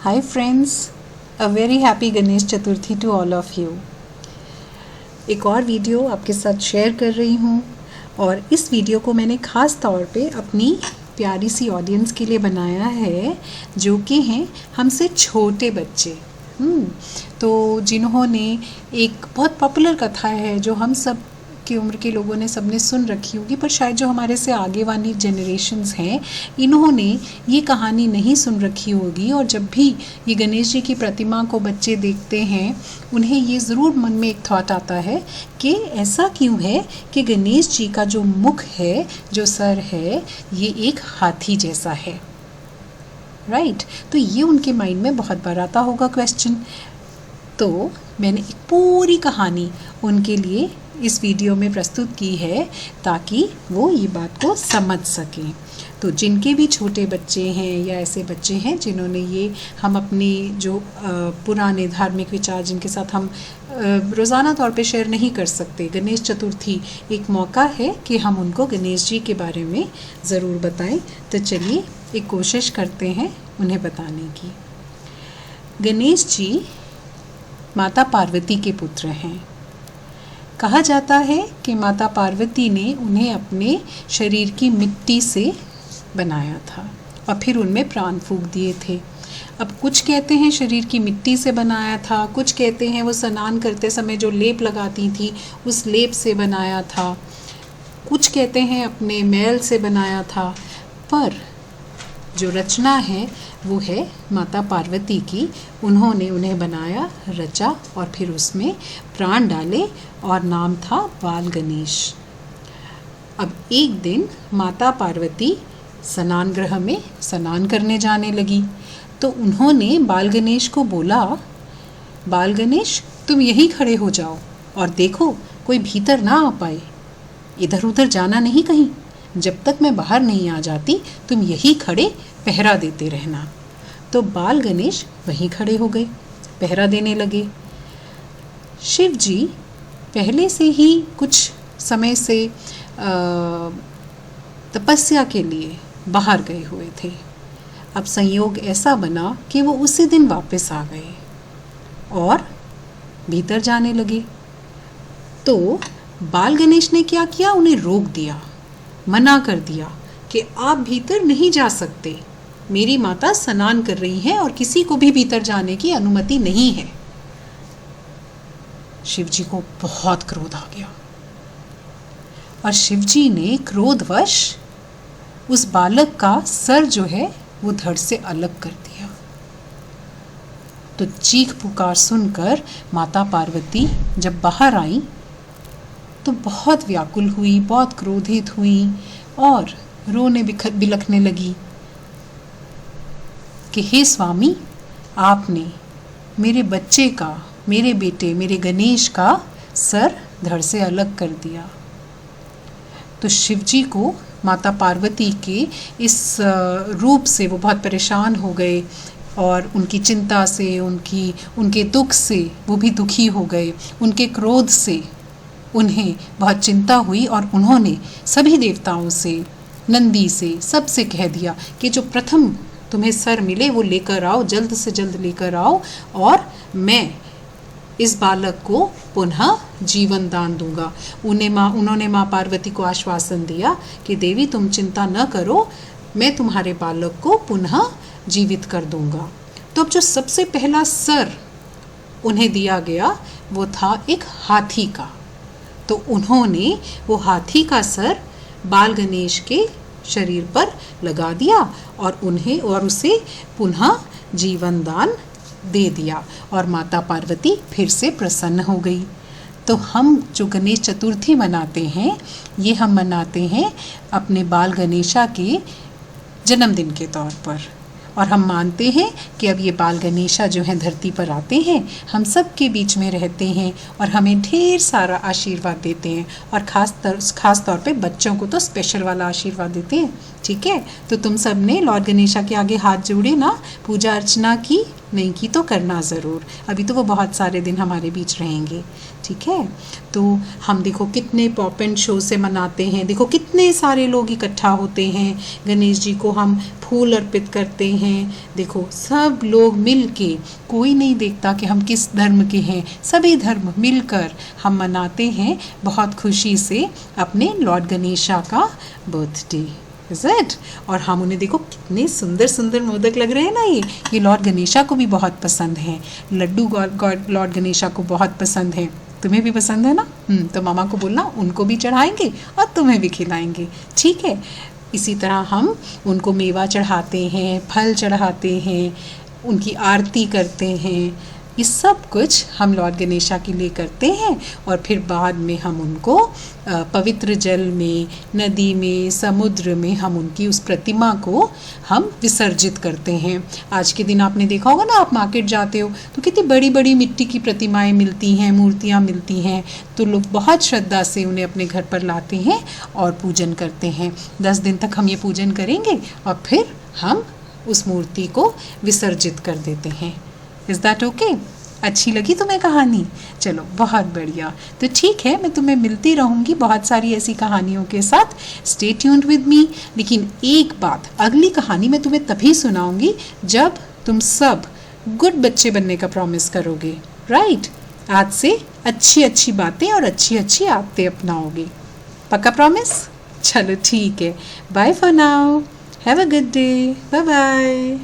Hi friends, a very happy Ganesh Chaturthi to all of you. एक और video आपके साथ शेयर कर रही हूँ और इस वीडियो को मैंने ख़ास तौर पे अपनी प्यारी सी ऑडियंस के लिए बनाया है जो कि हैं हमसे छोटे बच्चे। तो जिन्होंने एक बहुत पॉपुलर कथा है जो हम सब की उम्र के लोगों ने सबने सुन रखी होगी, पर शायद जो हमारे से आगे वाली जनरेशन्स हैं इन्होंने ये कहानी नहीं सुन रखी होगी। और जब भी ये गणेश जी की प्रतिमा को बच्चे देखते हैं उन्हें ये ज़रूर मन में एक थॉट आता है कि ऐसा क्यों है कि गणेश जी का जो मुख है, जो सर है, ये एक हाथी जैसा है। राइट, तो ये उनके माइंड में बहुत बार आता होगा क्वेश्चन। तो मैंने एक पूरी कहानी उनके लिए इस वीडियो में प्रस्तुत की है ताकि वो ये बात को समझ सकें। तो जिनके भी छोटे बच्चे हैं या ऐसे बच्चे हैं जिन्होंने ये हम अपने जो पुराने धार्मिक विचार जिनके साथ हम रोज़ाना तौर पे शेयर नहीं कर सकते, गणेश चतुर्थी एक मौका है कि हम उनको गणेश जी के बारे में ज़रूर बताएं। तो चलिए एक कोशिश करते हैं उन्हें बताने की। गणेश जी माता पार्वती के पुत्र हैं। कहा जाता है कि माता पार्वती ने उन्हें अपने शरीर की मिट्टी से बनाया था और फिर उनमें प्राण फूंक दिए थे। अब कुछ कहते हैं शरीर की मिट्टी से बनाया था, कुछ कहते हैं वो स्नान करते समय जो लेप लगाती थी उस लेप से बनाया था, कुछ कहते हैं अपने मैल से बनाया था। पर जो रचना है वो है माता पार्वती की। उन्होंने उन्हें बनाया, रचा और फिर उसमें प्राण डाले और नाम था बाल गणेश। अब एक दिन माता पार्वती स्नान गृह में स्नान करने जाने लगी तो उन्होंने बाल गणेश को बोला, बाल गणेश तुम यहीं खड़े हो जाओ और देखो कोई भीतर ना आ पाए, इधर उधर जाना नहीं कहीं, जब तक मैं बाहर नहीं आ जाती तुम यहीं खड़े पहरा देते रहना। तो बाल गणेश वहीं खड़े हो गए, पहरा देने लगे। शिव जी पहले से ही कुछ समय से तपस्या के लिए बाहर गए हुए थे। अब संयोग ऐसा बना कि वो उसी दिन वापस आ गए और भीतर जाने लगे। तो बाल गणेश ने क्या किया, उन्हें रोक दिया, मना कर दिया कि आप भीतर नहीं जा सकते, मेरी माता स्नान कर रही हैं और किसी को भी भीतर जाने की अनुमति नहीं है। शिव जी को बहुत क्रोध आ गया और शिव जी ने क्रोधवश उस बालक का सर जो है वो धड़ से अलग कर दिया। तो चीख पुकार सुनकर माता पार्वती जब बाहर आई तो बहुत व्याकुल हुई, बहुत क्रोधित हुई और रोने बिलखने लगी कि हे स्वामी, आपने मेरे बच्चे का, मेरे बेटे, मेरे गणेश का सर धड़ से अलग कर दिया। तो शिव जी को माता पार्वती के इस रूप से वो बहुत परेशान हो गए और उनकी चिंता से, उनके दुख से वो भी दुखी हो गए। उनके क्रोध से उन्हें बहुत चिंता हुई और उन्होंने सभी देवताओं से, नंदी से, सबसे कह दिया कि जो प्रथम तुम्हें सर मिले वो लेकर आओ, जल्द से जल्द लेकर आओ और मैं इस बालक को पुनः जीवन दान दूंगा। उन्होंने माँ पार्वती को आश्वासन दिया कि देवी तुम चिंता न करो, मैं तुम्हारे बालक को पुनः जीवित कर दूंगा। तो अब जो सबसे पहला सर उन्हें दिया गया वो था एक हाथी का। तो उन्होंने वो हाथी का सर बाल गणेश के शरीर पर लगा दिया और उसे पुनः जीवन दान दे दिया और माता पार्वती फिर से प्रसन्न हो गई। तो हम जो गणेश चतुर्थी मनाते हैं ये हम मनाते हैं अपने बाल गणेशा के जन्मदिन के तौर पर और हम मानते हैं कि अब ये बाल गणेशा जो हैं धरती पर आते हैं, हम सब के बीच में रहते हैं और हमें ढेर सारा आशीर्वाद देते हैं और ख़ास तौर पे बच्चों को तो स्पेशल वाला आशीर्वाद देते हैं। ठीक है, तो तुम सब ने लॉर्ड गणेशा के आगे हाथ जोड़े ना, पूजा अर्चना की नहीं की तो करना ज़रूर। अभी तो वो बहुत सारे दिन हमारे बीच रहेंगे, ठीक है। तो हम देखो कितने पॉप एंड शो से मनाते हैं, देखो कितने सारे लोग इकट्ठा होते हैं, गणेश जी को हम फूल अर्पित करते हैं। देखो सब लोग मिल के, कोई नहीं देखता कि हम किस धर्म के हैं, सभी धर्म मिलकर हम मनाते हैं बहुत खुशी से अपने लॉर्ड गणेशा का बर्थडे, इज इट। और हम उन्हें देखो कितने सुंदर सुंदर मोदक लग रहे हैं ना, ये लॉर्ड गणेशा को भी बहुत पसंद हैं। लड्डू लॉर्ड गणेशा को बहुत पसंद है। तुम्हें भी पसंद है ना? तो मामा को बोलना उनको भी चढ़ाएंगे और तुम्हें भी खिलाएंगे, ठीक है। इसी तरह हम उनको मेवा चढ़ाते हैं, फल चढ़ाते हैं, उनकी आरती करते हैं। ये सब कुछ हम लॉर्ड गणेशा के लिए करते हैं और फिर बाद में हम उनको पवित्र जल में, नदी में, समुद्र में हम उनकी उस प्रतिमा को हम विसर्जित करते हैं। आज के दिन आपने देखा होगा ना, आप मार्केट जाते हो तो कितनी बड़ी बड़ी मिट्टी की प्रतिमाएं मिलती हैं, मूर्तियां मिलती हैं, तो लोग बहुत श्रद्धा से उन्हें अपने घर पर लाते हैं और पूजन करते हैं। 10 दिन तक हम ये पूजन करेंगे और फिर हम उस मूर्ति को विसर्जित कर देते हैं। Is that okay? अच्छी लगी तुम्हें कहानी? चलो बहुत बढ़िया। तो ठीक है, मैं तुम्हें मिलती रहूँगी बहुत सारी ऐसी कहानियों के साथ। Stay tuned with me. लेकिन एक बात, अगली कहानी मैं तुम्हें तभी सुनाऊंगी जब तुम सब गुड बच्चे बनने का प्रॉमिस करोगे, राइट? आज से अच्छी अच्छी बातें और अच्छी अच्छी आदतें अपनाओगे। पक्का प्रॉमिस? चलो ठीक है, bye for now, have a good day, bye bye.